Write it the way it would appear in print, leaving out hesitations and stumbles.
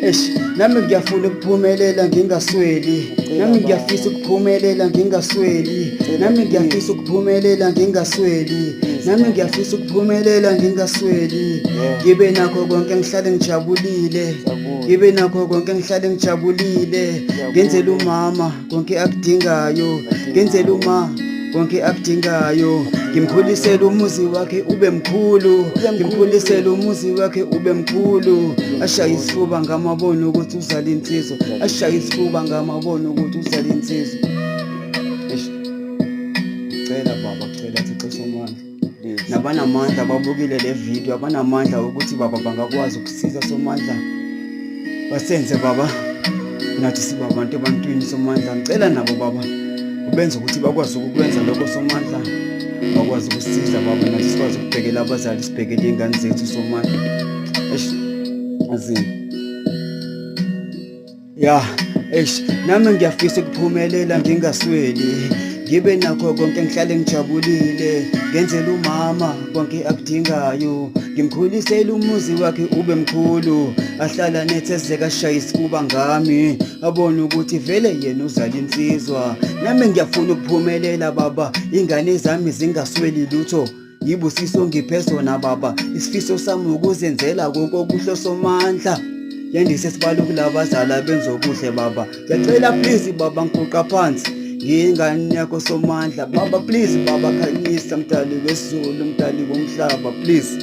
Eish, nami ngiyafuna ukuphumelela ngingasweli, nami ngiyafisa ukuphumelela ngingasweli, nami ngiyafisa ukuphumelela ngingasweli, nami ngiyafisa ukuphumelela ngingasweli. Ngibe nakho konke ngihlale ngijabulile, ngibe nakho konke ngihlale ngijabulile, ngenzela umama konke akudingayo, ngenzela konke akudingayo. Ngimkhulisela umuzi wakhe ube mkhulu, ngimkhulisela umuzi wakhe ube mkhulu. Ashaya isifuba ngamabono ukuthi uzala insizwa, ashaya isifuba ngamabono ukuthi uzala insizwa. Cela baba, cela Thixo Somandla, nabanamandla ababukile le video, abanamandla ukuthi baba bangakwazi ukusiza Somandla, basenze baba nathi siba abantu ebantwini Somandla. Ngicela nabo baba ubenze ukuthi bakwazi ukukwenza lokho Somandla, bakwazi ukusisiza baba, nathi sikwazi ukubhekela abazali, sibhekele iy'ngane zethu Somandla. Azini nami ngiyafisa ukuphumelela ngingasweli, ngibe nakho konke ngihlale ngijabulile, ngenzela umama konke akudingayo, ngimkhulisela umuzi wakhe ube mkhulu, ahlala nethezeka ashaya isifuba ngami, abone ukuthi vele yena uzala insizwa. Nami ngiyafuna ukuphumelela baba, ingane zami zingasweli lutho, yibusiso ngiphe sona baba, isifiso sami ukuzenzela konke okuhle Somandla. Yandise sibalukile abazali benza okuhle baba, ngiyacela please baba ngiguqa phansi ngiyingane yakho Somandla baba, please baba khanyisa, mdali wezulu, mdali womhlaba, please.